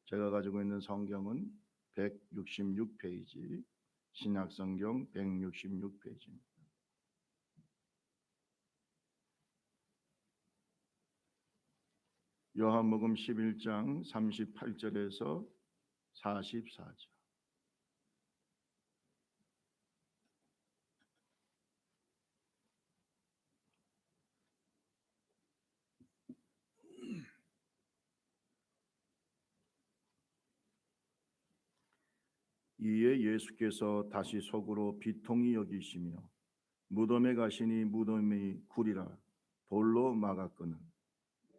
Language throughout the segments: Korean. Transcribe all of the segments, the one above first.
제가 가지고 있는 성경은 166페이지, 신약성경 166페이지입니다. 요한복음 11장 38절에서 44절. 이에 예수께서 다시 속으로 비통히 여기시며 무덤에 가시니 무덤이 굴이라 돌로 막았거늘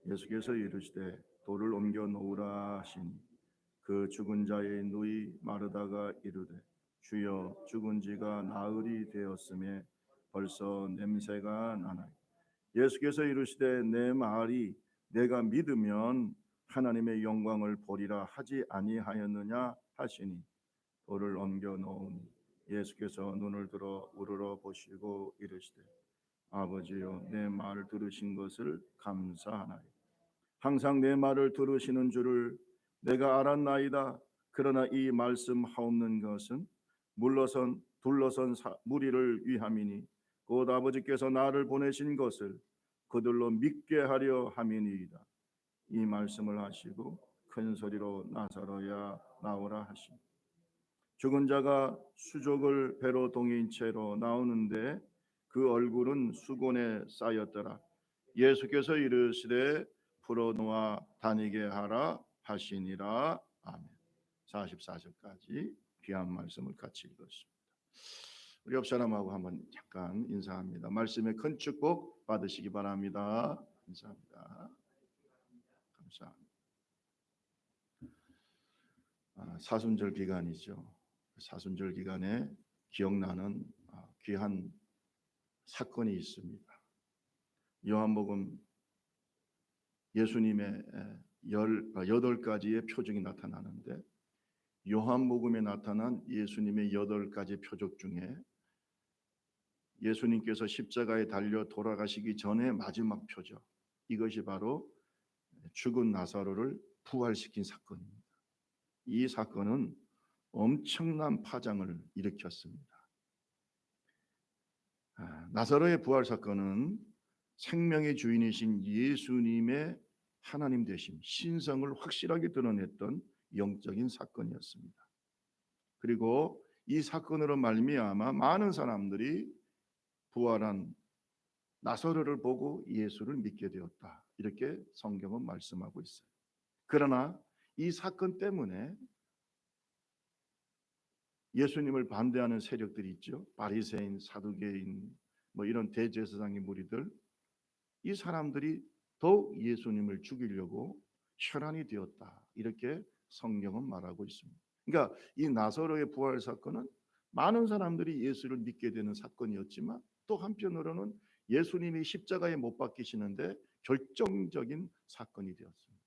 예수께서 이르시되 돌을 옮겨 놓으라 하시니 그 죽은 자의 누이 마르다가 이르되 주여 죽은 지가 나흘이 되었음에 벌써 냄새가 나나이다. 예수께서 이르시되 내 말이 내가 믿으면 하나님의 영광을 보리라 하지 아니하였느냐 하시니 돌을 옮겨 놓으니 예수께서 눈을 들어 우러러 보시고 이르시되 아버지여 내 말을 들으신 것을 감사하나이다. 항상 내 말을 들으시는 줄을 내가 알았나이다. 그러나 이 말씀하옵는 것은 둘러선 무리를 위함이니 곧 아버지께서 나를 보내신 것을 그들로 믿게 하려 함이니이다. 이 말씀을 하시고 큰 소리로 나사로야 나오라 하시니 죽은 자가 수족을 배로 동인 채로 나오는데 그 얼굴은 수건에 쌓였더라. 예수께서 이르시되 풀어놓아 다니게 하라 하시니라. 아멘. 44절까지 귀한 말씀을 같이 읽었습니다. 우리 옆 사람하고 한번 잠깐 인사합니다. 말씀의 큰 축복 받으시기 바랍니다. 감사합니다. 감사합니다. 사순절 기간이죠. 사순절 기간에 기억나는 귀한 사건이 있습니다. 요한복음 예수님의 8가지의 표적이 나타나는데 요한복음에 나타난 예수님의 8가지 표적 중에 예수님께서 십자가에 달려 돌아가시기 전에 마지막 표적, 이것이 바로 죽은 나사로를 부활시킨 사건입니다. 이 사건은 엄청난 파장을 일으켰습니다. 나사로의 부활 사건은 생명의 주인이신 예수님의 하나님 되심, 신성을 확실하게 드러냈던 영적인 사건이었습니다. 그리고 이 사건으로 말미암아 많은 사람들이 부활한 나사로를 보고 예수를 믿게 되었다. 이렇게 성경은 말씀하고 있어요. 그러나 이 사건 때문에 예수님을 반대하는 세력들이 있죠. 바리새인, 사두개인, 이런 대제사장의 무리들, 이 사람들이 더욱 예수님을 죽이려고 혈안이 되었다. 이렇게 성경은 말하고 있습니다. 그러니까 이 나사로의 부활 사건은 많은 사람들이 예수를 믿게 되는 사건이었지만 또 한편으로는 예수님이 십자가에 못 박히시는데 결정적인 사건이 되었습니다.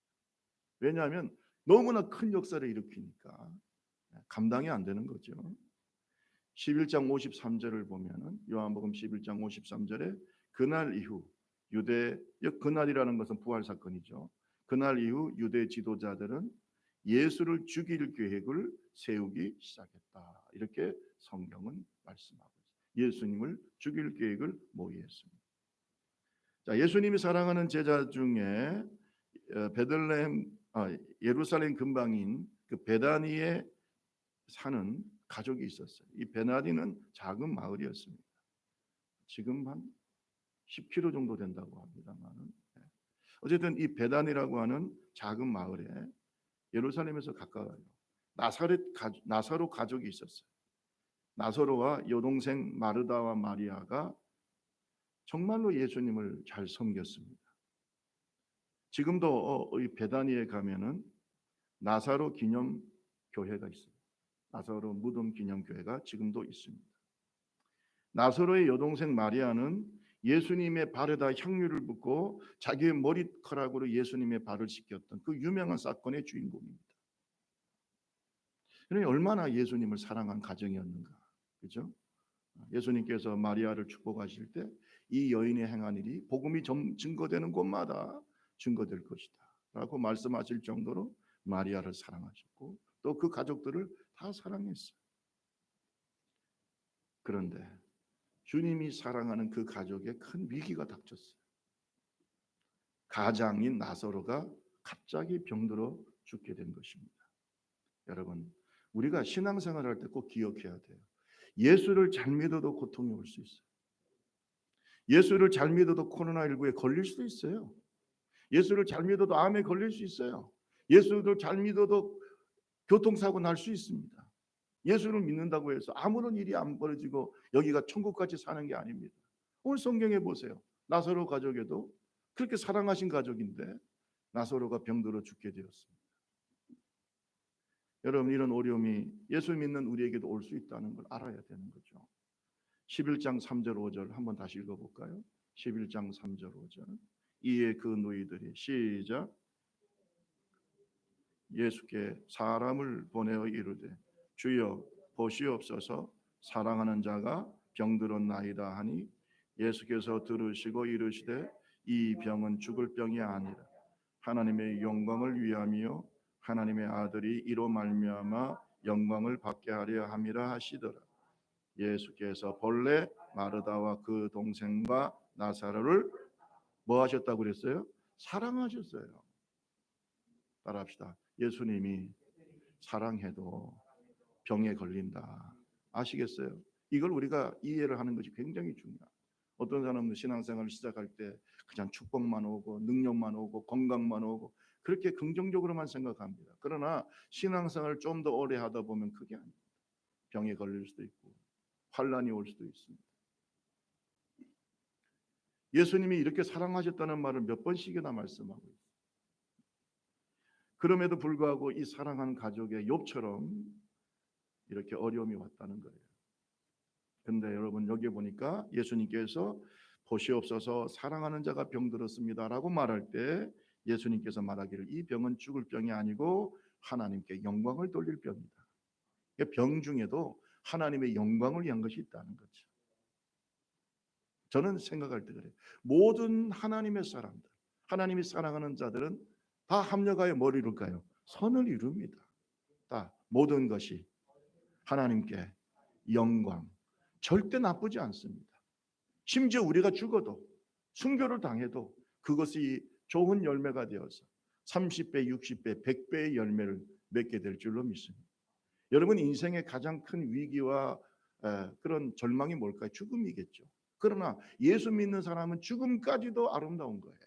왜냐하면 너무나 큰 역사를 일으키니까 감당이 안 되는 거죠. 11장 53절을 보면은 요한복음 11장 53절에 그날 이후 그날이라는 것은 부활 사건이죠. 그날 이후 유대 지도자들은 예수를 죽일 계획을 세우기 시작했다. 이렇게 성경은 말씀하고 있습니다. 예수님을 죽일 계획을 모의했습니다. 자, 예수님이 사랑하는 제자 중에 예루살렘 근방인 그 베다니에 사는 가족이 있었어요. 이 베다니는 작은 마을이었습니다. 지금 한 10km 정도 된다고 합니다만은, 어쨌든 이 베다니라고 하는 작은 마을에 예루살렘에서 가까워요. 나사로 가족이 있었어요. 나사로와 여동생 마르다와 마리아가 정말로 예수님을 잘 섬겼습니다. 지금도 이 베다니에 가면은 나사로 기념 교회가 있어요. 나사로 무덤 기념 교회가 지금도 있습니다. 나사로의 여동생 마리아는 예수님의 발에다 향유를 붓고 자기의 머리카락으로 예수님의 발을 씻겼던 그 유명한 사건의 주인공입니다. 그러니 얼마나 예수님을 사랑한 가정이었는가, 그렇죠? 예수님께서 마리아를 축복하실 때 이 여인이 행한 일이 복음이 증거되는 곳마다 증거될 것이다 라고 말씀하실 정도로 마리아를 사랑하셨고 또 그 가족들을 다 사랑했어요. 그런데 주님이 사랑하는 그 가족에 큰 위기가 닥쳤어요. 가장인 나사로가 갑자기 병들어 죽게 된 것입니다. 여러분, 우리가 신앙생활을 할 때 꼭 기억해야 돼요. 예수를 잘 믿어도 고통이 올 수 있어요. 예수를 잘 믿어도 코로나19에 걸릴 수도 있어요. 예수를 잘 믿어도 암에 걸릴 수 있어요. 예수를 잘 믿어도 교통사고 날 수 있습니다. 예수를 믿는다고 해서 아무런 일이 안 벌어지고 여기가 천국같이 사는 게 아닙니다. 오늘 성경에 보세요. 나사로 가족에도 그렇게 사랑하신 가족인데 나사로가 병들어 죽게 되었습니다. 여러분, 이런 어려움이 예수 믿는 우리에게도 올 수 있다는 걸 알아야 되는 거죠. 11장 3절 5절 한번 다시 읽어볼까요? 11장 3절 5절. 이에 그 너희들이 시작. 예수께 사람을 보내어 이르되 주여 보시옵소서 사랑하는 자가 병들었나이다 하니 예수께서 들으시고 이르시되 이 병은 죽을 병이 아니라 하나님의 영광을 위함이요 하나님의 아들이 이로 말미암아 영광을 받게 하려 함이라 하시더라. 예수께서 본래 마르다와 그 동생과 나사로를 뭐 하셨다고 그랬어요? 사랑하셨어요. 따라합시다. 예수님이 사랑해도 병에 걸린다. 아시겠어요? 이걸 우리가 이해를 하는 것이 굉장히 중요해요. 어떤 사람은 신앙생활을 시작할 때 그냥 축복만 오고 능력만 오고 건강만 오고 그렇게 긍정적으로만 생각합니다. 그러나 신앙생활을 좀 더 오래 하다 보면 그게 아닙니다. 병에 걸릴 수도 있고 환란이 올 수도 있습니다. 예수님이 이렇게 사랑하셨다는 말을 몇 번씩이나 말씀하고 있어요. 그럼에도 불구하고 이 사랑하는 가족의 욥처럼 이렇게 어려움이 왔다는 거예요. 근데 여러분 여기 보니까 예수님께서 보시옵소서 사랑하는 자가 병들었습니다라고 말할 때 예수님께서 말하기를 이 병은 죽을 병이 아니고 하나님께 영광을 돌릴 병이다. 병 중에도 하나님의 영광을 위한 것이 있다는 거죠. 저는 생각할 때 그래요. 모든 하나님의 사람들, 하나님이 사랑하는 자들은 다 합력하여 뭘 이룰까요? 선을 이룹니다. 다 모든 것이 하나님께 영광, 절대 나쁘지 않습니다. 심지어 우리가 죽어도 순교를 당해도 그것이 좋은 열매가 되어서 30배, 60배, 100배의 열매를 맺게 될 줄로 믿습니다. 여러분 인생의 가장 큰 위기와 그런 절망이 뭘까요? 죽음이겠죠. 그러나 예수 믿는 사람은 죽음까지도 아름다운 거예요.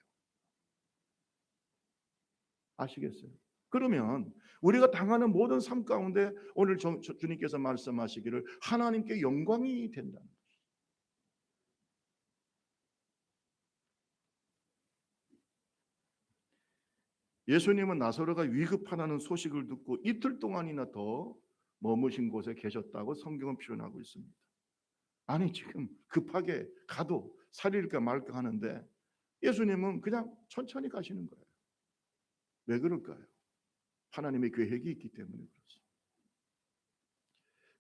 아시겠어요? 그러면 우리가 당하는 모든 삶 가운데 오늘 주님께서 말씀하시기를 하나님께 영광이 된다는 거예요. 예수님은 나사로가 위급하다는 소식을 듣고 이틀 동안이나 더 머무신 곳에 계셨다고 성경은 표현하고 있습니다. 아니 지금 급하게 가도 살릴까 말까 하는데 예수님은 그냥 천천히 가시는 거예요. 왜 그럴까요? 하나님의 계획이 있기 때문에 그렇습니다.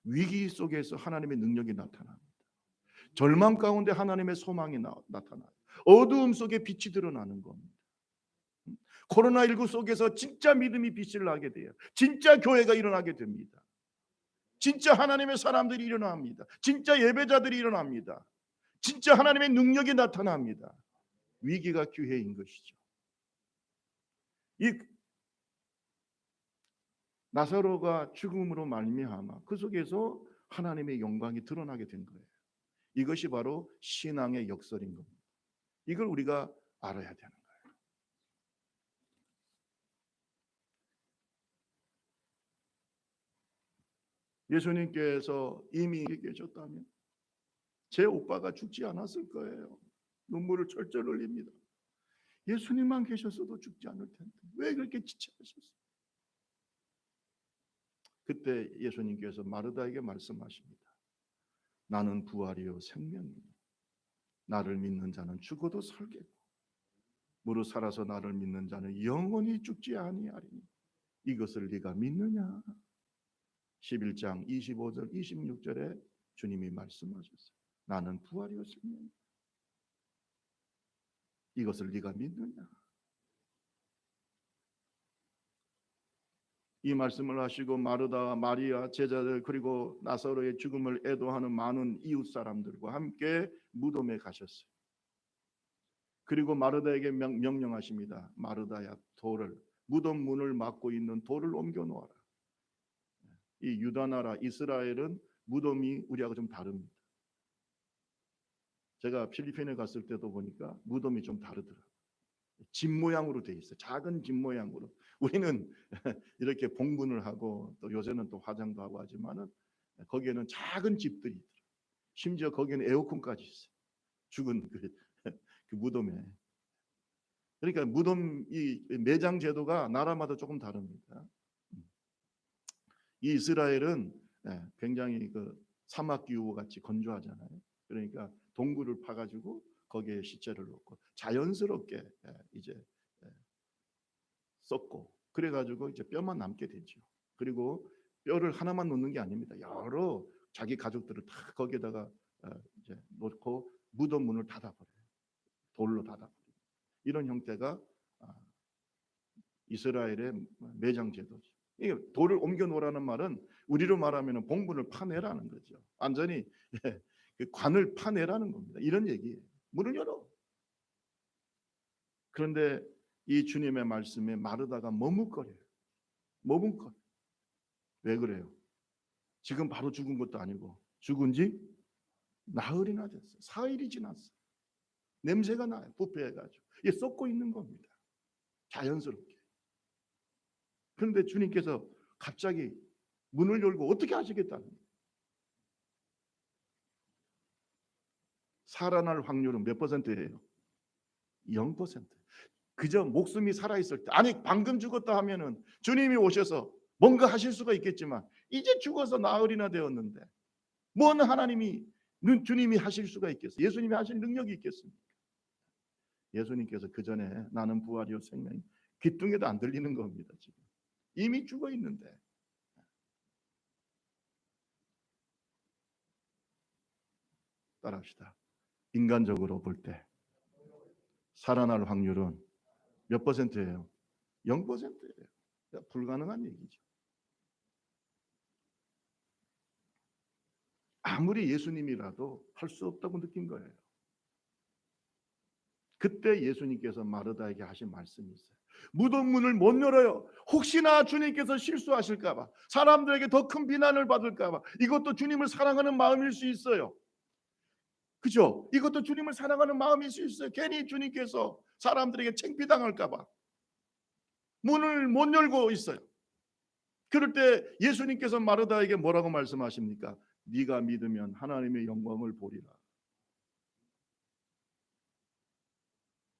위기 속에서 하나님의 능력이 나타납니다. 절망 가운데 하나님의 소망이 나타나요. 어두움 속에 빛이 드러나는 겁니다. 코로나19 속에서 진짜 믿음이 빛을 나게 돼요. 진짜 교회가 일어나게 됩니다. 진짜 하나님의 사람들이 일어납니다. 진짜 예배자들이 일어납니다. 진짜 하나님의 능력이 나타납니다. 위기가 기회인 것이죠. 이 나사로가 죽음으로 말미암아 그 속에서 하나님의 영광이 드러나게 된 거예요. 이것이 바로 신앙의 역설인 겁니다. 이걸 우리가 알아야 되는 거예요. 예수님께서 이미 계셨다면 제 오빠가 죽지 않았을 거예요. 눈물을 철철 흘립니다. 예수님만 계셨어도 죽지 않을 텐데 왜 그렇게 지체하셨어요? 그때 예수님께서 마르다에게 말씀하십니다. 나는 부활이요 생명이니 나를 믿는 자는 죽어도 살겠고 무릇 살아서 나를 믿는 자는 영원히 죽지 아니하리니 이것을 네가 믿느냐? 11장 25절 26절에 주님이 말씀하셨어요. 나는 부활이요 생명이니 이것을 네가 믿느냐? 이 말씀을 하시고 마르다, 마리아, 제자들 그리고 나사로의 죽음을 애도하는 많은 이웃 사람들과 함께 무덤에 가셨어요. 그리고 마르다에게 명령하십니다. 마르다야, 돌을, 무덤 문을 막고 있는 돌을 옮겨 놓아라. 이 유다 나라 이스라엘은 무덤이 우리하고 좀 다릅니다. 제가 필리핀에 갔을 때도 보니까 무덤이 좀 다르더라고요. 집 모양으로 돼 있어요. 작은 집 모양으로. 우리는 이렇게 봉분을 하고 또 요새는 또 화장도 하고 하지만은 거기에는 작은 집들이 있더라고요. 심지어 거기에는 에어컨까지 있어요. 죽은 그 무덤에. 그러니까 무덤 이 매장 제도가 나라마다 조금 다릅니다. 이 이스라엘은 굉장히 그 사막 기후 같이 건조하잖아요. 그러니까 동굴을 파가지고 거기에 시체를 넣고 자연스럽게 이제 썩고 그래가지고 이제 뼈만 남게 되죠. 그리고 뼈를 하나만 놓는 게 아닙니다. 여러 자기 가족들을 다 거기에다가 이제 놓고 무덤 문을 닫아버려요. 돌로 닫아버려요. 이런 형태가 이스라엘의 매장 제도죠. 이게 돌을 옮겨 놓으라는 말은 우리로 말하면 봉분을 파내라는 거죠. 완전히 그 관을 파내라는 겁니다. 이런 얘기예요. 문을 열어. 그런데 이 주님의 말씀에 마르다가 머뭇거려요. 머뭇거려. 왜 그래요? 지금 바로 죽은 것도 아니고 죽은 지 나흘이나 됐어요. 4일이 지났어요. 냄새가 나요. 부패해가지고. 이게 썩고 있는 겁니다. 자연스럽게. 그런데 주님께서 갑자기 문을 열고 어떻게 하시겠다는 거예요? 살아날 확률은 몇 퍼센트예요? 0%. 그저 목숨이 살아있을 때, 아니 방금 죽었다 하면은 주님이 오셔서 뭔가 하실 수가 있겠지만 이제 죽어서 나흘이나 되었는데 뭔 하나님이 주님이 하실 수가 있겠어요? 예수님이 하실 능력이 있겠습니까? 예수님께서 그 전에 나는 부활이요 생명이 귀뚱에도 안 들리는 겁니다. 지금 이미 죽어 있는데. 따라합시다. 인간적으로 볼 때 살아날 확률은 몇 퍼센트예요? 0%예요. 그러니까 불가능한 얘기죠. 아무리 예수님이라도 할 수 없다고 느낀 거예요. 그때 예수님께서 마르다에게 하신 말씀이 있어요. 무덤 문을 못 열어요. 혹시나 주님께서 실수하실까 봐, 사람들에게 더 큰 비난을 받을까 봐. 이것도 주님을 사랑하는 마음일 수 있어요. 그죠? 이것도 주님을 사랑하는 마음일 수 있어요. 괜히 주님께서 사람들에게 창피당할까 봐 문을 못 열고 있어요. 그럴 때 예수님께서 마르다에게 뭐라고 말씀하십니까? 네가 믿으면 하나님의 영광을 보리라.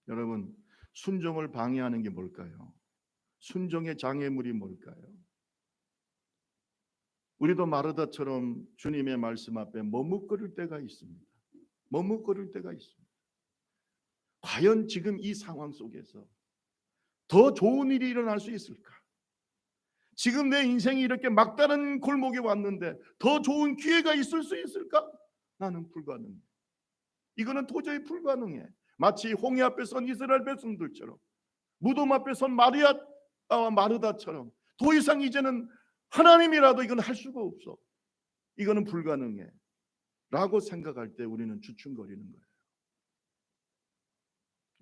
여러분, 순종을 방해하는 게 뭘까요? 순종의 장애물이 뭘까요? 우리도 마르다처럼 주님의 말씀 앞에 머뭇거릴 때가 있습니다. 머뭇거릴 때가 있습니다. 과연 지금 이 상황 속에서 더 좋은 일이 일어날 수 있을까? 지금 내 인생이 이렇게 막다른 골목에 왔는데 더 좋은 기회가 있을 수 있을까? 나는 불가능해. 이거는 도저히 불가능해. 마치 홍해 앞에 선 이스라엘 백성들처럼, 무덤 앞에 선 마르다처럼 더 이상 이제는 하나님이라도 이건 할 수가 없어. 이거는 불가능해. 라고 생각할 때 우리는 주춤거리는 거예요.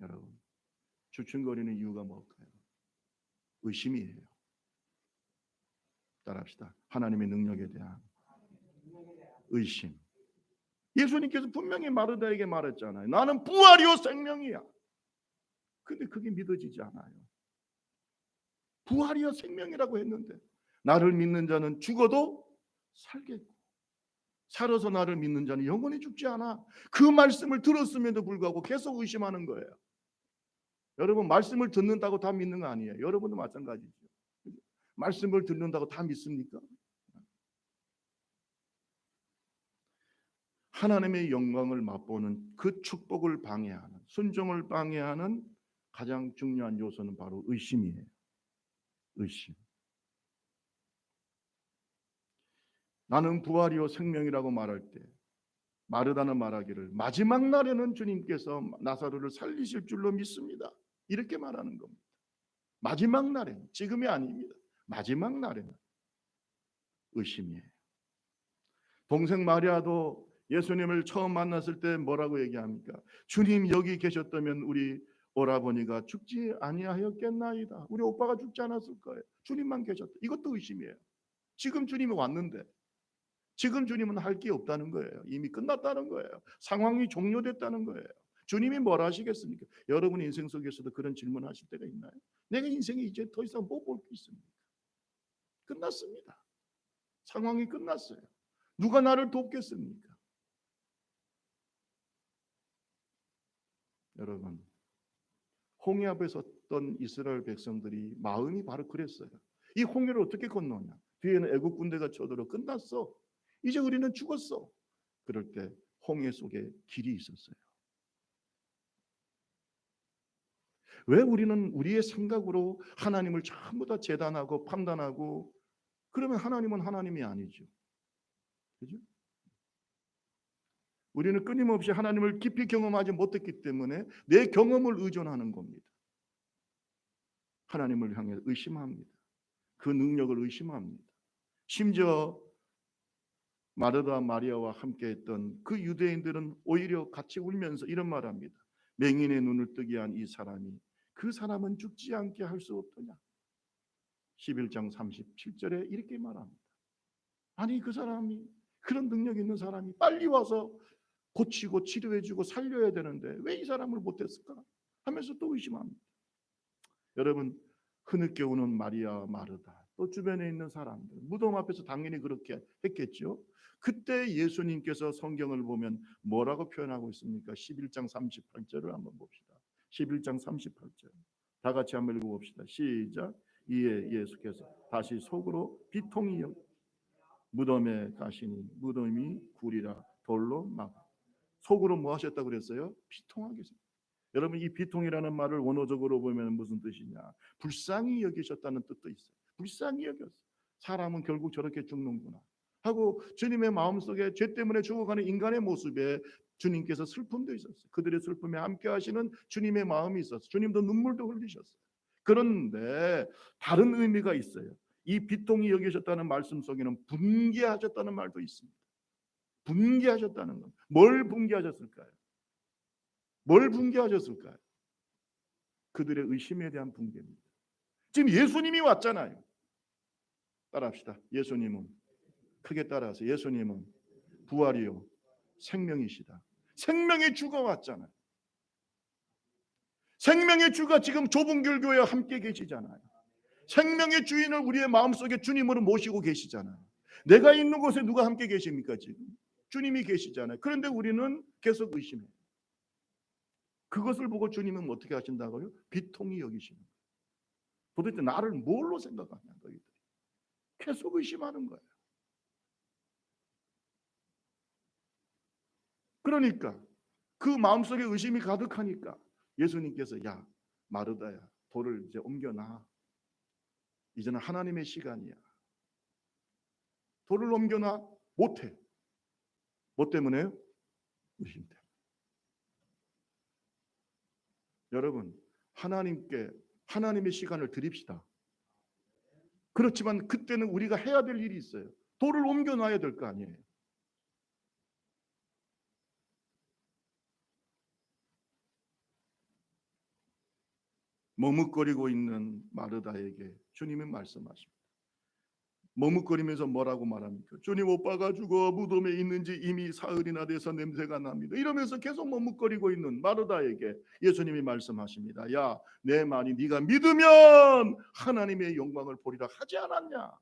여러분, 주춤거리는 이유가 뭘까요? 의심이에요. 따라합시다. 하나님의 능력에 대한 의심. 예수님께서 분명히 마르다에게 말했잖아요. 나는 부활이요 생명이야. 근데 그게 믿어지지 않아요. 부활이요 생명이라고 했는데 나를 믿는 자는 죽어도 살겠고 살아서 나를 믿는 자는 영원히 죽지 않아. 그 말씀을 들었음에도 불구하고 계속 의심하는 거예요. 여러분, 말씀을 듣는다고 다 믿는 거 아니에요. 여러분도 마찬가지죠. 말씀을 듣는다고 다 믿습니까? 하나님의 영광을 맛보는 그 축복을 방해하는, 순종을 방해하는 가장 중요한 요소는 바로 의심이에요. 의심. 나는 부활이요 생명이라고 말할 때 마르다는 말하기를 마지막 날에는 주님께서 나사로를 살리실 줄로 믿습니다. 이렇게 말하는 겁니다. 마지막 날에, 지금이 아닙니다. 마지막 날에는 의심이에요. 동생 마리아도 예수님을 처음 만났을 때 뭐라고 얘기합니까? 주님 여기 계셨다면 우리 오라버니가 죽지 아니하였겠나이다. 우리 오빠가 죽지 않았을 거예요. 주님만 계셨다. 이것도 의심이에요. 지금 주님이 왔는데, 지금 주님은 할 게 없다는 거예요. 이미 끝났다는 거예요. 상황이 종료됐다는 거예요. 주님이 뭘 하시겠습니까? 여러분 인생 속에서도 그런 질문하실 때가 있나요? 내가 인생이 이제 더 이상 뭐 볼 게 있습니까? 끝났습니다. 상황이 끝났어요. 누가 나를 돕겠습니까? 여러분, 홍해 앞에 섰던 이스라엘 백성들이 마음이 바로 그랬어요. 이 홍해를 어떻게 건너냐? 뒤에는 애국 군대가 쳐들어 끝났어. 이제 우리는 죽었어. 그럴 때 홍해 속에 길이 있었어요. 왜 우리는 우리의 생각으로 하나님을 전부 다 재단하고 판단하고, 그러면 하나님은 하나님이 아니죠. 그죠? 우리는 끊임없이 하나님을 깊이 경험하지 못했기 때문에 내 경험을 의존하는 겁니다. 하나님을 향해 의심합니다. 그 능력을 의심합니다. 심지어 마르다 마리아와 함께 했던 그 유대인들은 오히려 같이 울면서 이런 말합니다. 맹인의 눈을 뜨게 한 이 사람이 그 사람은 죽지 않게 할 수 없더냐. 11장 37절에 이렇게 말합니다. 아니 그 사람이, 그런 능력 있는 사람이 빨리 와서 고치고 치료해주고 살려야 되는데 왜 이 사람을 못했을까 하면서 또 의심합니다. 여러분, 흐느껴 우는 마리아 마르다, 또 주변에 있는 사람들, 무덤 앞에서 당연히 그렇게 했겠죠. 그때 예수님께서 성경을 보면 뭐라고 표현하고 있습니까? 11장 38절을 한번 봅시다. 11장 38절 다 같이 한번 읽어봅시다. 시작. 이에 예수께서 다시 속으로 비통이 무덤에 가시니 무덤이 굴이라 돌로 막. 속으로 뭐 하셨다고 그랬어요? 비통하게. 여러분, 이 비통이라는 말을 원어적으로 보면 무슨 뜻이냐? 불쌍히 여기셨다는 뜻도 있어요. 불쌍히 여겼어. 사람은 결국 저렇게 죽는구나 하고 주님의 마음속에 죄 때문에 죽어가는 인간의 모습에 주님께서 슬픔도 있었어요. 그들의 슬픔에 함께 하시는 주님의 마음이 있었어요. 주님도 눈물도 흘리셨어요. 그런데 다른 의미가 있어요. 이 비통히 여기셨다는 말씀 속에는 분개하셨다는 말도 있습니다. 분개하셨다는 건 뭘 분개하셨을까요? 뭘 분개하셨을까요? 그들의 의심에 대한 분개입니다. 지금 예수님이 왔잖아요. 따라합시다. 예수님은, 크게 따라하세요. 예수님은 부활이요 생명이시다. 생명의 주가 왔잖아요. 생명의 주가 지금 좁은 길교회에 함께 계시잖아요. 생명의 주인을 우리의 마음속에 주님으로 모시고 계시잖아요. 내가 있는 곳에 누가 함께 계십니까? 지금 주님이 계시잖아요. 그런데 우리는 계속 의심해요. 그것을 보고 주님은 어떻게 하신다고요? 비통히 여기시는 거예요. 도대체 나를 뭘로 생각하냐, 너희들이. 계속 의심하는 거예요. 그러니까 그 마음속에 의심이 가득하니까 예수님께서 야 마르다야, 돌을 이제 옮겨놔. 이제는 하나님의 시간이야. 돌을 옮겨놔. 못해. 뭐 때문에요? 의심 때문에. 여러분, 하나님의 시간을 드립시다. 그렇지만 그때는 우리가 해야 될 일이 있어요. 돌을 옮겨놔야 될 거 아니에요. 머뭇거리고 있는 마르다에게 주님은 말씀하십니다. 머뭇거리면서 뭐라고 말합니까? 주님, 오빠가 죽어 무덤에 있는지 이미 사흘이나 돼서 냄새가 납니다. 이러면서 계속 머뭇거리고 있는 마르다에게 예수님이 말씀하십니다. 야, 내 말이 네가 믿으면 하나님의 영광을 보리라 하지 않았냐?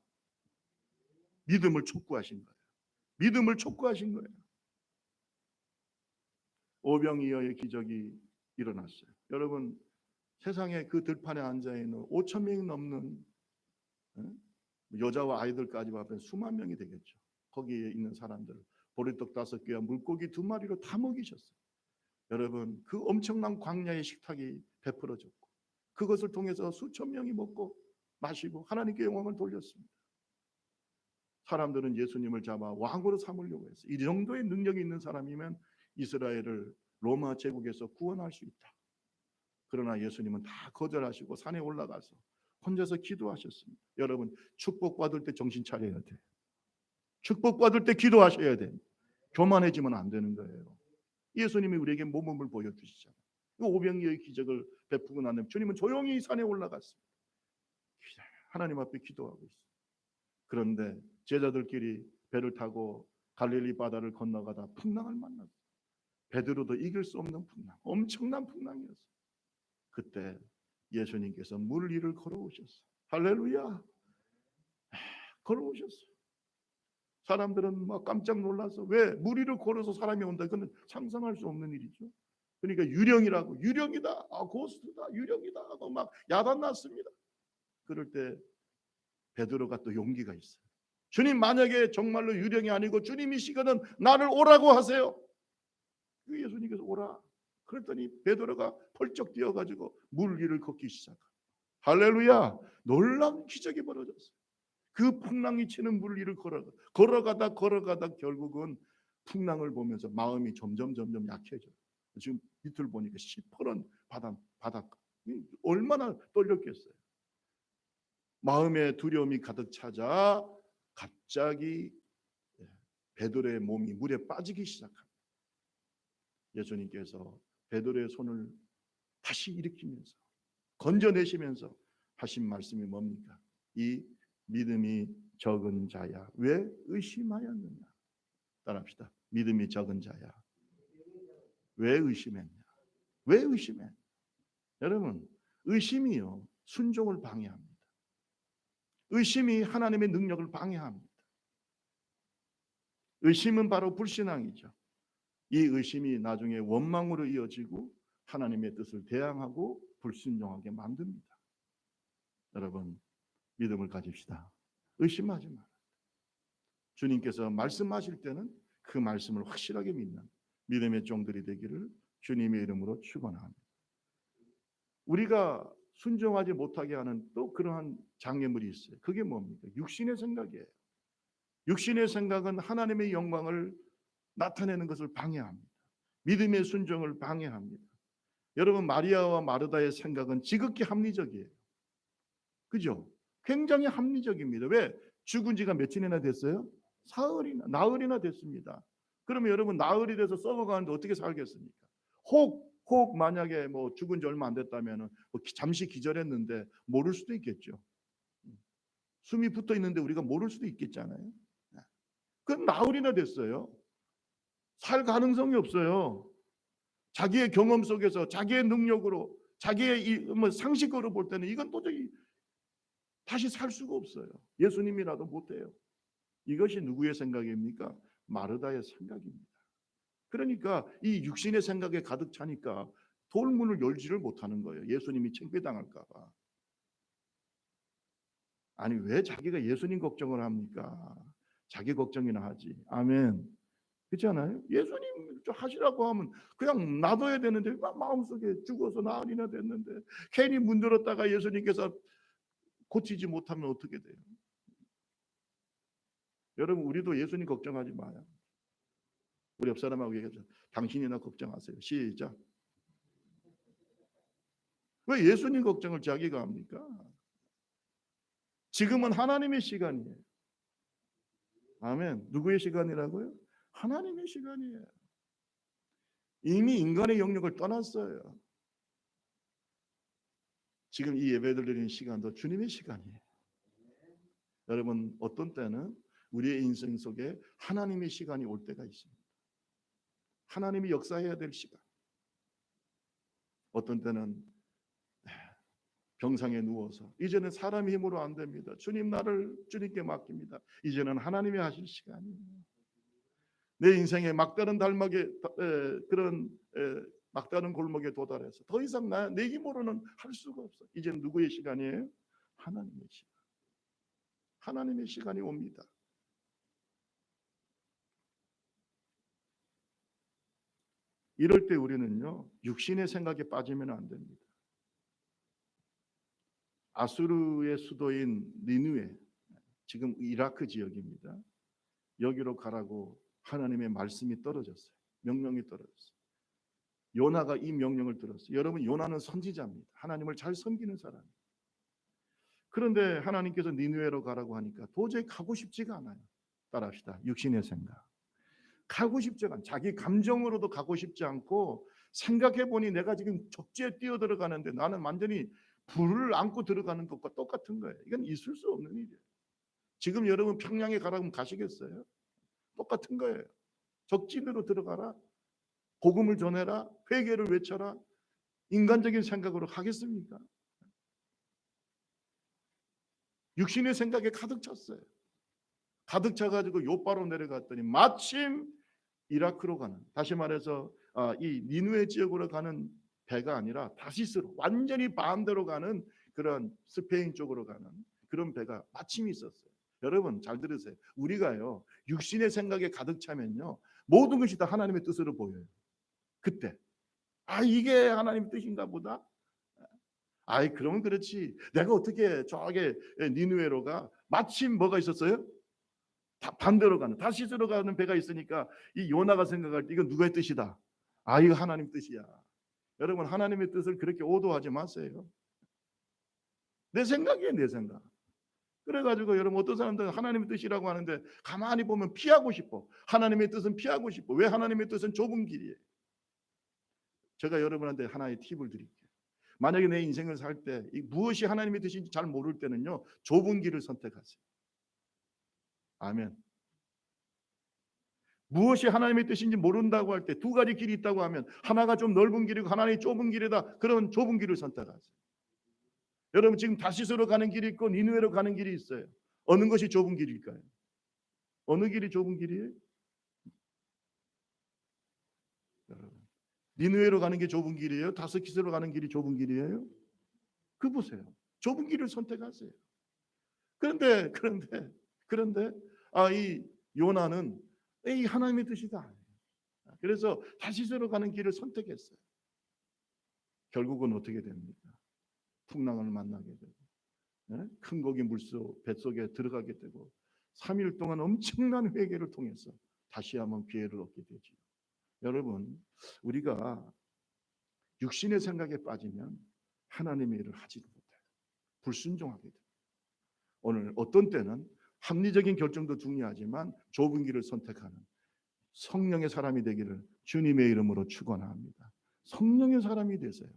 믿음을 촉구하신 거예요. 믿음을 촉구하신 거예요. 오병이어의 기적이 일어났어요. 여러분, 세상에 그 들판에 앉아 있는 5천 명이 넘는 여자와 아이들까지 합해 수만 명이 되겠죠. 거기에 있는 사람들 보리떡 5개와 물고기 2마리로 다 먹이셨어요. 여러분, 그 엄청난 광야의 식탁이 베풀어졌고 그것을 통해서 수천 명이 먹고 마시고 하나님께 영광을 돌렸습니다. 사람들은 예수님을 잡아 왕으로 삼으려고 했어요. 이 정도의 능력이 있는 사람이면 이스라엘을 로마 제국에서 구원할 수 있다. 그러나 예수님은 다 거절하시고 산에 올라가서 혼자서 기도하셨습니다. 여러분, 축복받을 때 정신 차려야 돼. 축복받을 때 기도하셔야 돼. 교만해지면 안 되는 거예요. 예수님이 우리에게 모범을 보여주시잖아요. 오병이어의 기적을 베푸고 난 다음에 주님은 조용히 산에 올라갔습니다. 하나님 앞에 기도하고 있어요. 그런데 제자들끼리 배를 타고 갈릴리 바다를 건너가다 풍랑을 만났어요. 베드로도 이길 수 없는 풍랑, 엄청난 풍랑이었어요. 그때 예수님께서 물 위를 걸어오셨어요. 할렐루야. 걸어오셨어요. 사람들은 막 깜짝 놀라서, 왜 물 위를 걸어서 사람이 온다? 그건 상상할 수 없는 일이죠. 그러니까 유령이라고, 유령이다, 고스트다, 유령이다 하고 막 야단났습니다. 그럴 때 베드로가 또 용기가 있어요. 주님, 만약에 정말로 유령이 아니고 주님이시거든 나를 오라고 하세요. 예수님께서 오라. 그랬더니 베드로가 펄쩍 뛰어가지고 물 위를 걷기 시작합니다. 할렐루야. 놀라운 기적이 벌어졌어요. 그 풍랑이 치는 물 위를 걸어가다 결국은 풍랑을 보면서 마음이 점점 약해져요. 지금 밑을 보니까 시퍼런 바닷가. 얼마나 떨렸겠어요. 마음에 두려움이 가득 차자 갑자기 베드로의 몸이 물에 빠지기 시작합니다. 예수님께서 베드로의 손을 다시 일으키면서 건져내시면서 하신 말씀이 뭡니까? 이 믿음이 적은 자야, 왜 의심하였느냐? 따라합시다. 믿음이 적은 자야, 왜 의심했냐? 왜 의심해? 여러분, 의심이요 순종을 방해합니다. 의심이 하나님의 능력을 방해합니다. 의심은 바로 불신앙이죠. 이 의심이 나중에 원망으로 이어지고 하나님의 뜻을 대항하고 불순종하게 만듭니다. 여러분, 믿음을 가집시다. 의심하지 마라. 주님께서 말씀하실 때는 그 말씀을 확실하게 믿는 믿음의 종들이 되기를 주님의 이름으로 축원합니다. 우리가 순종하지 못하게 하는 또 그러한 장애물이 있어요. 그게 뭡니까? 육신의 생각이에요. 육신의 생각은 하나님의 영광을 나타내는 것을 방해합니다. 믿음의 순종을 방해합니다. 여러분, 마리아와 마르다의 생각은 지극히 합리적이에요. 그죠? 굉장히 합리적입니다. 왜? 죽은 지가 며칠이나 됐어요? 나흘이나 됐습니다. 그러면 여러분, 나흘이 돼서 썩어가는데 어떻게 살겠습니까? 혹 만약에 뭐 죽은 지 얼마 안 됐다면 뭐 잠시 기절했는데 모를 수도 있겠죠. 숨이 붙어 있는데 우리가 모를 수도 있겠잖아요. 그럼 나흘이나 됐어요. 살 가능성이 없어요. 자기의 경험 속에서 자기의 능력으로 자기의 상식으로 볼 때는 이건 도저히 다시 살 수가 없어요. 예수님이라도 못해요. 이것이 누구의 생각입니까? 마르다의 생각입니다. 그러니까 이 육신의 생각에 가득 차니까 돌문을 열지를 못하는 거예요. 예수님이 창피당할까 봐. 아니, 왜 자기가 예수님 걱정을 합니까? 자기 걱정이나 하지. 아멘. 그렇잖아요. 예수님 하시라고 하면 그냥 놔둬야 되는데 마음속에 죽어서 나흘이나 됐는데 괜히 문들었다가 예수님께서 고치지 못하면 어떻게 돼요? 여러분, 우리도 예수님 걱정하지 마요. 우리 옆 사람하고 얘기하죠. 당신이나 걱정하세요. 시작. 왜 예수님 걱정을 자기가 합니까? 지금은 하나님의 시간이에요. 아멘. 누구의 시간이라고요? 하나님의 시간이에요. 이미 인간의 영역을 떠났어요. 지금 이 예배를 드리는 시간도 주님의 시간이에요. 여러분, 어떤 때는 우리의 인생 속에 하나님의 시간이 올 때가 있습니다. 하나님이 역사해야 될 시간. 어떤 때는 병상에 누워서 이제는 사람의 힘으로 안 됩니다. 주님, 나를 주님께 맡깁니다. 이제는 하나님이 하실 시간이에요. 내 인생에 막다른 막다른 골목에 도달해서 더 이상 내 힘으로는 할 수가 없어. 이제는 누구의 시간이에요? 하나님의 시간. 하나님의 시간이 옵니다. 이럴 때 우리는요, 육신의 생각에 빠지면 안 됩니다. 아수르의 수도인 니느웨, 지금 이라크 지역입니다. 여기로 가라고 하나님의 말씀이 떨어졌어요. 명령이 떨어졌어요. 요나가 이 명령을 들었어요. 여러분, 요나는 선지자입니다. 하나님을 잘 섬기는 사람이에요. 그런데 하나님께서 니느웨로 가라고 하니까 도저히 가고 싶지가 않아요. 따라합시다. 육신의 생각. 가고 싶지가 않아. 자기 감정으로도 가고 싶지 않고, 생각해 보니 내가 지금 적지에 뛰어 들어가는데 나는 완전히 불을 안고 들어가는 것과 똑같은 거예요. 이건 있을 수 없는 일이에요. 지금 여러분 평양에 가라면 가시겠어요? 똑같은 거예요. 적진으로 들어가라. 복음을 전해라. 회개를 외쳐라. 인간적인 생각으로 하겠습니까? 육신의 생각에 가득 찼어요. 가득 차가지고 요바로 내려갔더니 마침 이라크로 가는, 다시 말해서 이 니누에 지역으로 가는 배가 아니라 다시스로 완전히 반대로 가는, 그런 스페인 쪽으로 가는 그런 배가 마침 있었어요. 여러분 잘 들으세요. 우리가요 육신의 생각에 가득 차면요 모든 것이 다 하나님의 뜻으로 보여요. 그때 이게 하나님의 뜻인가 보다. 그러면 그렇지. 내가 어떻게 저게 니누에로가 마침 뭐가 있었어요? 반대로 가는, 다시스로 가는 배가 있으니까 이 요나가 생각할 때 이건 누구의 뜻이다. 이거 하나님 뜻이야. 여러분 하나님의 뜻을 그렇게 오도하지 마세요. 내 생각이에요, 내 생각. 그래가지고 여러분 어떤 사람들은 하나님의 뜻이라고 하는데 가만히 보면 피하고 싶어. 하나님의 뜻은 피하고 싶어. 왜? 하나님의 뜻은 좁은 길이에요. 제가 여러분한테 하나의 팁을 드릴게요. 만약에 내 인생을 살 때 무엇이 하나님의 뜻인지 잘 모를 때는요 좁은 길을 선택하세요. 아멘. 무엇이 하나님의 뜻인지 모른다고 할 때 두 가지 길이 있다고 하면 하나가 좀 넓은 길이고 하나는 좁은 길이다. 그런 좁은 길을 선택하세요. 여러분 지금 다시스로 가는 길이 있고 니느웨로 가는 길이 있어요. 어느 것이 좁은 길일까요? 어느 길이 좁은 길이에요? 여러분 니느웨로 가는 게 좁은 길이에요? 다스키스로 가는 길이 좁은 길이에요? 그 보세요. 좁은 길을 선택하세요. 그런데 이 요나는 이 하나님의 뜻이다. 그래서 다시스로 가는 길을 선택했어요. 결국은 어떻게 됩니까? 풍랑을 만나게 되고 큰 고기 물속 뱃속에 들어가게 되고 3일 동안 엄청난 회개를 통해서 다시 한번 기회를 얻게 되죠. 여러분 우리가 육신의 생각에 빠지면 하나님의 일을 하지도 못해요. 불순종하게 돼요. 오늘 어떤 때는 합리적인 결정도 중요하지만 좁은 길을 선택하는 성령의 사람이 되기를 주님의 이름으로 축원합니다. 성령의 사람이 되세요.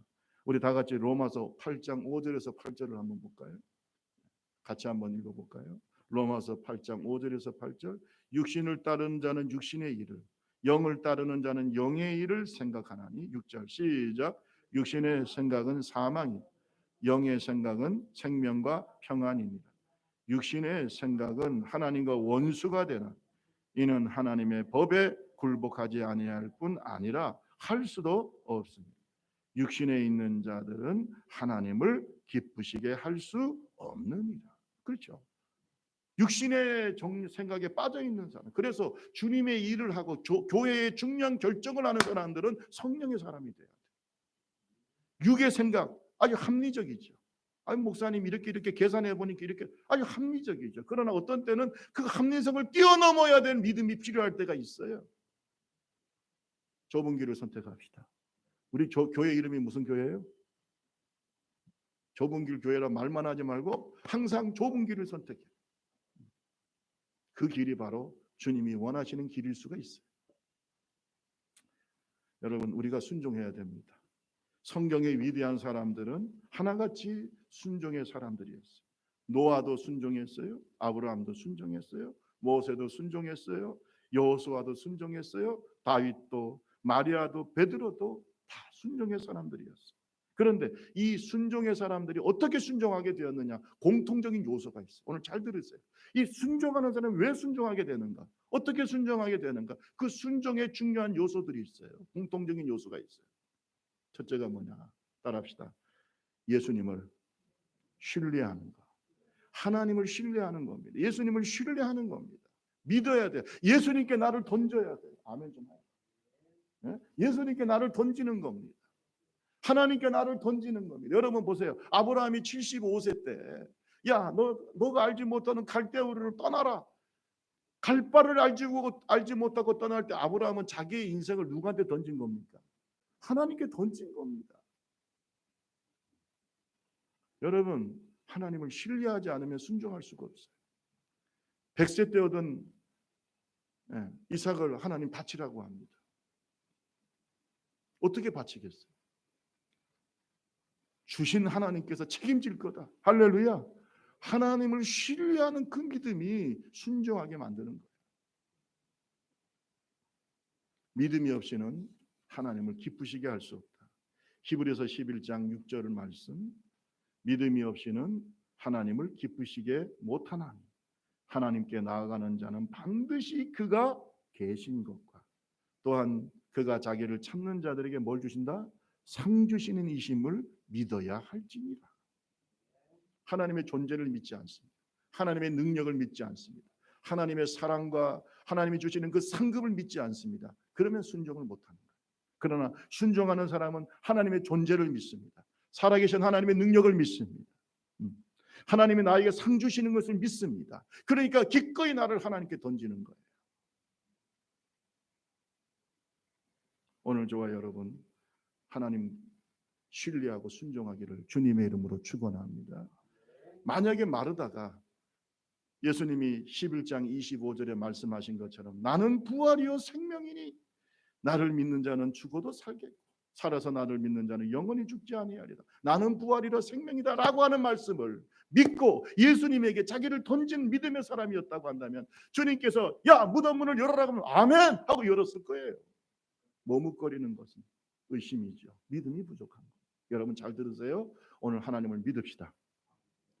우리 다 같이 로마서 8장 5절에서 8절을 한번 볼까요? 같이 한번 읽어볼까요? 로마서 8장 5절에서 8절. 육신을 따르는 자는 육신의 일을, 영을 따르는 자는 영의 일을 생각하나니. 6절 시작. 육신의 생각은 사망이, 영의 생각은 생명과 평안입니다. 육신의 생각은 하나님과 원수가 되나 이는 하나님의 법에 굴복하지 아니할 뿐 아니라 할 수도 없습니다. 육신에 있는 자들은 하나님을 기쁘시게 할 수 없느니라. 그렇죠. 육신의 생각에 빠져 있는 사람. 그래서 주님의 일을 하고 교회의 중요한 결정을 하는 사람들은 성령의 사람이 돼야 돼요. 육의 생각 아주 합리적이죠. 목사님 이렇게 계산해 보니까 이렇게 아주 합리적이죠. 그러나 어떤 때는 그 합리성을 뛰어넘어야 될 믿음이 필요할 때가 있어요. 좁은 길을 선택합시다. 우리 교회 이름이 무슨 교회예요? 좁은 길 교회라 말만 하지 말고 항상 좁은 길을 선택해. 그 길이 바로 주님이 원하시는 길일 수가 있어요. 여러분 우리가 순종해야 됩니다. 성경의 위대한 사람들은 하나같이 순종의 사람들이었어요. 노아도 순종했어요. 아브라함도 순종했어요. 모세도 순종했어요. 여호수아도 순종했어요. 다윗도, 마리아도, 베드로도 다 순종의 사람들이었어요. 그런데 이 순종의 사람들이 어떻게 순종하게 되었느냐? 공통적인 요소가 있어요. 오늘 잘 들으세요. 이 순종하는 사람은 왜 순종하게 되는가? 어떻게 순종하게 되는가? 그 순종의 중요한 요소들이 있어요. 공통적인 요소가 있어요. 첫째가 뭐냐? 따라합시다. 예수님을 신뢰하는 것. 하나님을 신뢰하는 겁니다. 예수님을 신뢰하는 겁니다. 믿어야 돼요. 예수님께 나를 던져야 돼요. 아멘 좀 해요. 예수님께 나를 던지는 겁니다. 하나님께 나를 던지는 겁니다. 여러분 보세요. 아브라함이 75세 때 야, 너가 알지 못하는 갈대우르를 떠나라. 갈 바를 알지 못하고 떠날 때 아브라함은 자기의 인생을 누구한테 던진 겁니까? 하나님께 던진 겁니다. 여러분 하나님을 신뢰하지 않으면 순종할 수가 없어요. 100세 때 얻은 이삭을 하나님 바치라고 합니다. 어떻게 바치겠어요? 주신 하나님께서 책임질 거다. 할렐루야. 하나님을 신뢰하는 그 믿음이 순종하게 만드는 거예요. 믿음이 없이는 하나님을 기쁘시게 할 수 없다. 히브리서 11장 6절 말씀, 믿음이 없이는 하나님을 기쁘시게 못하나니 하나님께 나아가는 자는 반드시 그가 계신 것과 또한 그가 자기를 찾는 자들에게 뭘 주신다? 상 주시는 이심을 믿어야 할지니라. 하나님의 존재를 믿지 않습니다. 하나님의 능력을 믿지 않습니다. 하나님의 사랑과 하나님이 주시는 그 상급을 믿지 않습니다. 그러면 순종을 못합니다. 그러나 순종하는 사람은 하나님의 존재를 믿습니다. 살아계신 하나님의 능력을 믿습니다. 하나님이 나에게 상 주시는 것을 믿습니다. 그러니까 기꺼이 나를 하나님께 던지는 거예요. 오늘 저와 여러분 하나님 신뢰하고 순종하기를 주님의 이름으로 축원합니다. 만약에 마르다가 예수님이 11장 25절에 말씀하신 것처럼 나는 부활이요 생명이니 나를 믿는 자는 죽어도 살겠고 살아서 나를 믿는 자는 영원히 죽지 아니하리라. 나는 부활이라 생명이다 라고 하는 말씀을 믿고 예수님에게 자기를 던진 믿음의 사람이었다고 한다면 주님께서 야 무덤 문을 열어라 하면 아멘 하고 열었을 거예요. 머뭇거리는 것은 의심이죠. 믿음이 부족한 거예요. 여러분 잘 들으세요. 오늘 하나님을 믿읍시다.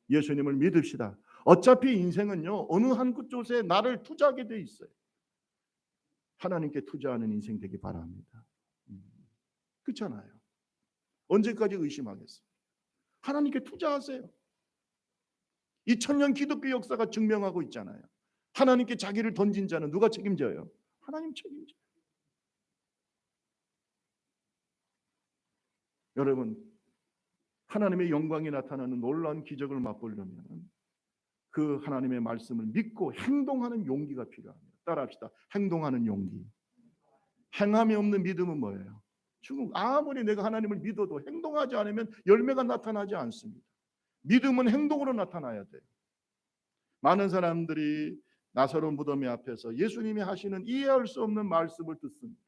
예수님을 믿읍시다. 어차피 인생은요 어느 한 곳에 나를 투자하게 돼 있어요. 하나님께 투자하는 인생 되기 바랍니다. 그렇잖아요. 언제까지 의심하겠습니까? 하나님께 투자하세요. 2000년 기독교 역사가 증명하고 있잖아요. 하나님께 자기를 던진 자는 누가 책임져요? 하나님 책임져요. 여러분 하나님의 영광이 나타나는 놀라운 기적을 맛보려면 그 하나님의 말씀을 믿고 행동하는 용기가 필요합니다. 따라합시다. 행동하는 용기. 행함이 없는 믿음은 뭐예요? 아무리 내가 하나님을 믿어도 행동하지 않으면 열매가 나타나지 않습니다. 믿음은 행동으로 나타나야 돼요. 많은 사람들이 나사로 무덤의 앞에서 예수님이 하시는 이해할 수 없는 말씀을 듣습니다.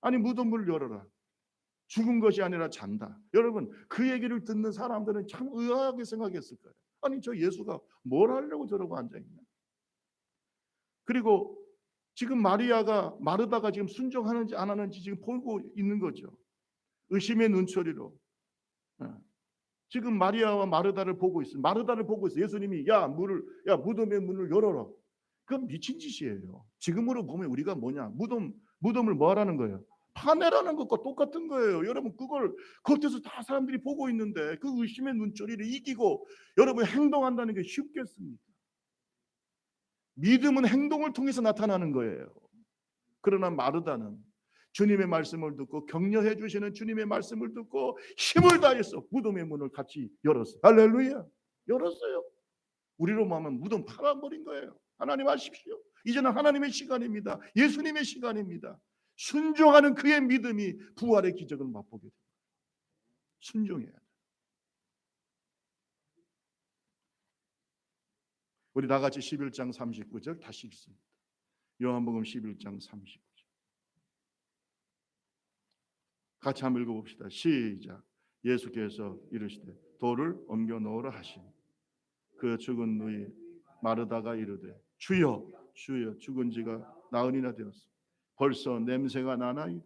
아니 무덤을 열어라. 죽은 것이 아니라 잔다. 여러분 그 얘기를 듣는 사람들은 참 의아하게 생각했을 거예요. 아니 저 예수가 뭘 하려고 저러고 앉아있냐. 그리고 지금 마르다가 지금 순종하는지 안 하는지 지금 보고 있는 거죠. 의심의 눈초리로. 지금 마리아와 마르다를 보고 있어요. 마르다를 보고 있어요. 예수님이 야 무덤의 문을 열어라. 그건 미친 짓이에요. 지금으로 보면 우리가 뭐냐? 무덤을 뭐 하라는 거예요? 파내라는 것과 똑같은 거예요. 여러분 그걸 겉에서 다 사람들이 보고 있는데 그 의심의 눈초리를 이기고 여러분 행동한다는 게 쉽겠습니까? 믿음은 행동을 통해서 나타나는 거예요. 그러나 마르다는 주님의 말씀을 듣고 격려해 주시는 주님의 말씀을 듣고 힘을 다해서 무덤의 문을 같이 열었어요. 할렐루야. 열었어요. 우리로 말하면 무덤 팔아버린 거예요. 하나님 하십시오. 이제는 하나님의 시간입니다. 예수님의 시간입니다. 순종하는 그의 믿음이 부활의 기적을 맛보게 됩니다. 순종해야 돼요. 우리 다 같이 11장 39절 다시 읽습니다. 요한복음 11장 39절 같이 한번 읽어봅시다. 시작. 예수께서 이르시되 돌을 옮겨 놓으라 하시니 그 죽은 누이 마르다가 이르되 주여 주여 죽은 지가 나흘이나 되었습니다. 벌써 냄새가 나나이다.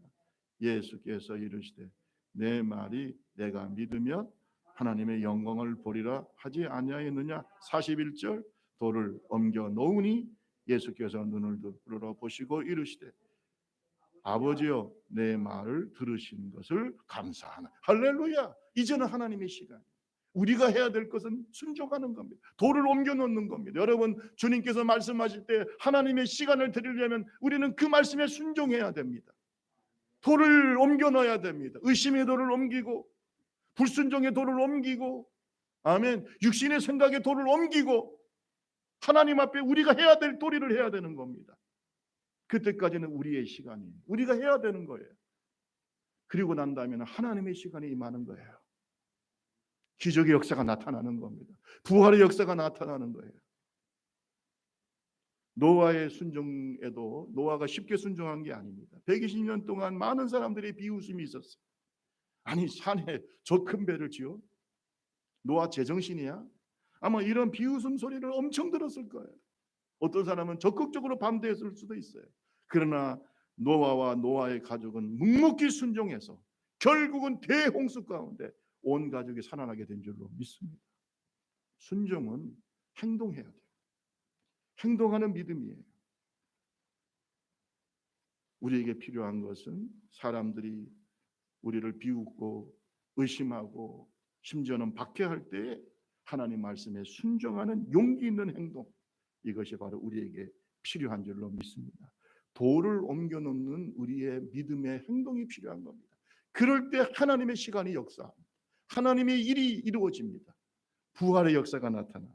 예수께서 이르시되 내 말이 내가 믿으면 하나님의 영광을 보리라 하지 아니하였느냐. 41절 돌을 옮겨 놓으니 예수께서 눈을 들어 보시고 이르시되 아버지여 내 말을 들으신 것을 감사하나. 할렐루야. 이제는 하나님의 시간. 우리가 해야 될 것은 순종하는 겁니다. 돌을 옮겨 놓는 겁니다. 여러분 주님께서 말씀하실 때 하나님의 시간을 드리려면 우리는 그 말씀에 순종해야 됩니다. 돌을 옮겨 놓아야 됩니다. 의심의 돌을 옮기고 불순종의 돌을 옮기고 아멘. 육신의 생각의 돌을 옮기고 하나님 앞에 우리가 해야 될 도리를 해야 되는 겁니다. 그때까지는 우리의 시간이에요. 우리가 해야 되는 거예요. 그리고 난 다음에는 하나님의 시간이 임하는 거예요. 기적의 역사가 나타나는 겁니다. 부활의 역사가 나타나는 거예요. 노아의 순종에도 노아가 쉽게 순종한 게 아닙니다. 120년 동안 많은 사람들의 비웃음이 있었어요. 아니 산에 저 큰 배를 지어? 노아 제정신이야? 아마 이런 비웃음 소리를 엄청 들었을 거예요. 어떤 사람은 적극적으로 반대했을 수도 있어요. 그러나 노아와 노아의 가족은 묵묵히 순종해서 결국은 대홍수 가운데 온 가족이 살아나게 된 줄로 믿습니다. 순종은 행동해야 돼요. 행동하는 믿음이에요. 우리에게 필요한 것은 사람들이 우리를 비웃고 의심하고 심지어는 박해할 때 하나님 말씀에 순종하는 용기 있는 행동, 이것이 바로 우리에게 필요한 줄로 믿습니다. 돌을 옮겨놓는 우리의 믿음의 행동이 필요한 겁니다. 그럴 때 하나님의 시간이 역사, 하나님의 일이 이루어집니다. 부활의 역사가 나타나.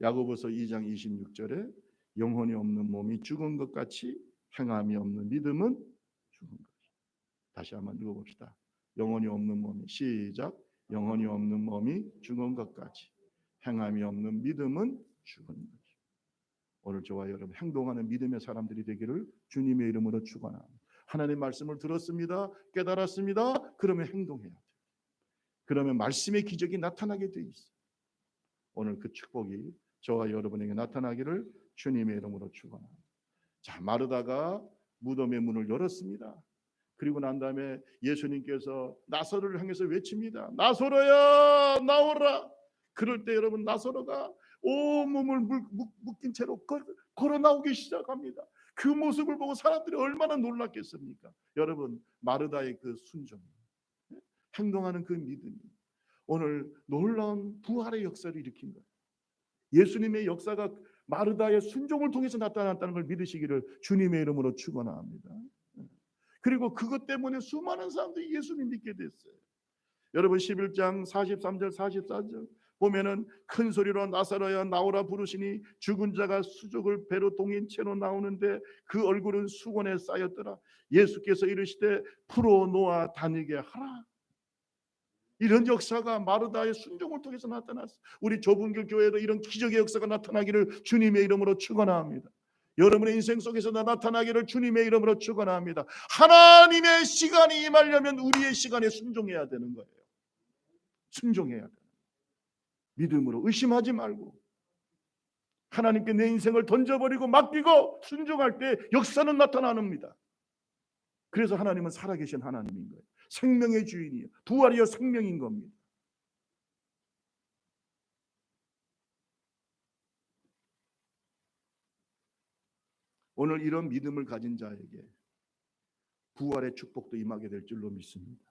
야고보서 2장 26절에 영혼이 없는 몸이 죽은 것 같이 행함이 없는 믿음은 죽은 것. 다시 한번 읽어봅시다. 영혼이 없는 몸이, 시작. 영혼이 없는 몸이 죽은 것 같이 행함이 없는 믿음은 죽은 것. 오늘 저와 여러분 행동하는 믿음의 사람들이 되기를 주님의 이름으로 축원합니다. 하나님 말씀을 들었습니다. 깨달았습니다. 그러면 행동해야 돼요. 그러면 말씀의 기적이 나타나게 돼 있어요. 오늘 그 축복이 저와 여러분에게 나타나기를 주님의 이름으로 축원합니다. 자, 마르다가 무덤의 문을 열었습니다. 그리고 난 다음에 예수님께서 나사로를 향해서 외칩니다. 나사로야 나오라. 그럴 때 여러분 나사로가 온몸을 묶인 채로 걸어 나오기 시작합니다. 그 모습을 보고 사람들이 얼마나 놀랐겠습니까? 여러분 마르다의 그 순종, 행동하는 그 믿음이 오늘 놀라운 부활의 역사를 일으킨 거예요. 예수님의 역사가 마르다의 순종을 통해서 나타났다는 걸 믿으시기를 주님의 이름으로 축원합니다. 그리고 그것 때문에 수많은 사람들이 예수님 믿게 됐어요. 여러분 11장 43절 44절 보면은 큰 소리로 나사로야 나오라 부르시니 죽은 자가 수족을 배로 동인 채로 나오는데 그 얼굴은 수건에 쌓였더라. 예수께서 이르시되 풀어놓아 다니게 하라. 이런 역사가 마르다의 순종을 통해서 나타났어요. 우리 좁은 길 교회도 이런 기적의 역사가 나타나기를 주님의 이름으로 축원합니다. 여러분의 인생 속에서 나타나기를 주님의 이름으로 축원합니다. 하나님의 시간이 임하려면 우리의 시간에 순종해야 되는 거예요. 순종해야 돼요. 믿음으로 의심하지 말고 하나님께 내 인생을 던져버리고 맡기고 순종할 때 역사는 나타납니다. 그래서 하나님은 살아계신 하나님인 거예요. 생명의 주인이에요. 부활이요 생명인 겁니다. 오늘 이런 믿음을 가진 자에게 부활의 축복도 임하게 될 줄로 믿습니다.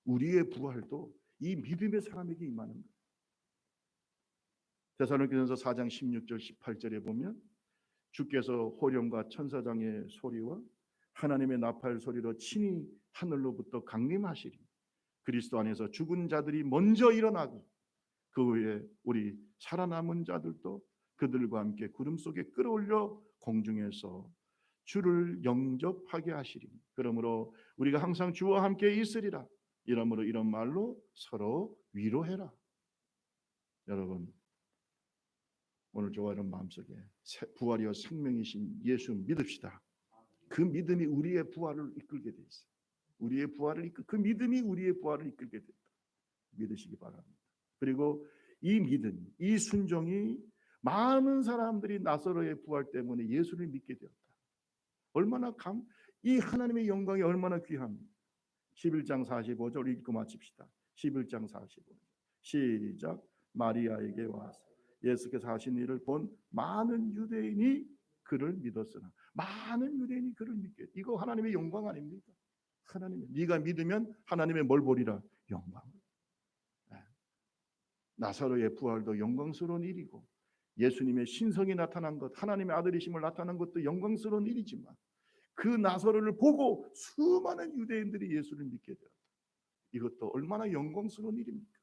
우리의 부활도 이 믿음의 사람에게 임하는 거예요. 데살로니가전서 4장 16절 18절에 보면 주께서 호령과 천사장의 소리와 하나님의 나팔 소리로 친히 하늘로부터 강림하시리. 그리스도 안에서 죽은 자들이 먼저 일어나고 그 후에 우리 살아남은 자들도 그들과 함께 구름 속에 끌어올려 공중에서 주를 영접하게 하시리. 그러므로 우리가 항상 주와 함께 있으리라. 이러므로 이런 말로 서로 위로해라. 여러분 오늘 저와 여러분 마음속에 부활이요 생명이신 예수 믿읍시다. 그 믿음이 우리의 부활을 이끌게 돼 있어요. 우리의 부활을 그 믿음이 우리의 부활을 이끌게 된다. 믿으시기 바랍니다. 그리고 이 믿음, 이 순종이 많은 사람들이 나사로의 부활 때문에 예수를 믿게 되었다. 얼마나 이 하나님의 영광이 얼마나 귀합니까? 11장 45절 읽고 마칩시다. 11장 45절 시작. 마리아에게 와서 예수께서 하신 일을 본 많은 유대인이 그를 믿었으나 많은 유대인이 그를 믿게. 이거 하나님의 영광 아닙니까? 하나님의 네가 믿으면 하나님의 뭘 보리라? 영광. 나사로의 부활도 영광스러운 일이고 예수님의 신성이 나타난 것, 하나님의 아들이심을 나타난 것도 영광스러운 일이지만 그 나사로를 보고 수많은 유대인들이 예수를 믿게 되었다. 이것도 얼마나 영광스러운 일입니까?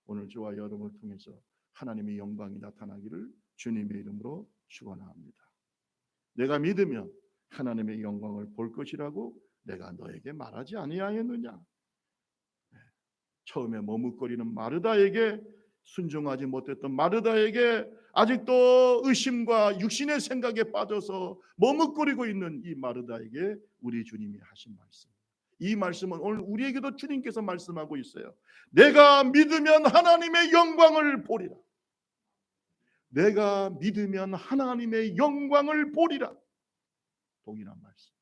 오늘 저와 여러분을 통해서 하나님의 영광이 나타나기를 주님의 이름으로 축원합니다. 내가 믿으면 하나님의 영광을 볼 것이라고 내가 너에게 말하지 아니하였느냐? 처음에 머뭇거리는 마르다에게, 순종하지 못했던 마르다에게, 아직도 의심과 육신의 생각에 빠져서 머뭇거리고 있는 이 마르다에게 우리 주님이 하신 말씀, 이 말씀은 오늘 우리에게도 주님께서 말씀하고 있어요. 내가 믿으면 하나님의 영광을 보리라. 내가 믿으면 하나님의 영광을 보리라. 동일한 말씀.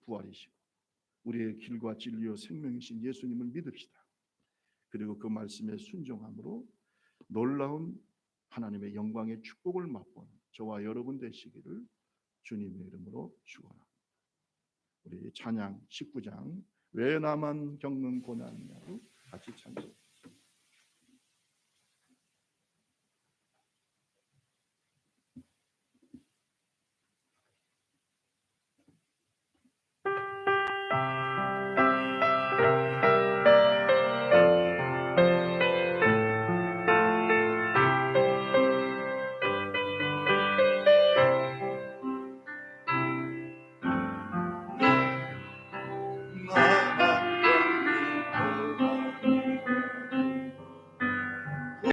부활이시고 우리의 길과 진리요 생명이신 예수님을 믿읍시다. 그리고 그 말씀에 순종함으로 놀라운 하나님의 영광의 축복을 맛보는 저와 여러분 되시기를 주님의 이름으로 축원합니다. 우리 찬양 19장 왜 나만 겪는 고난이냐로 같이 찬송.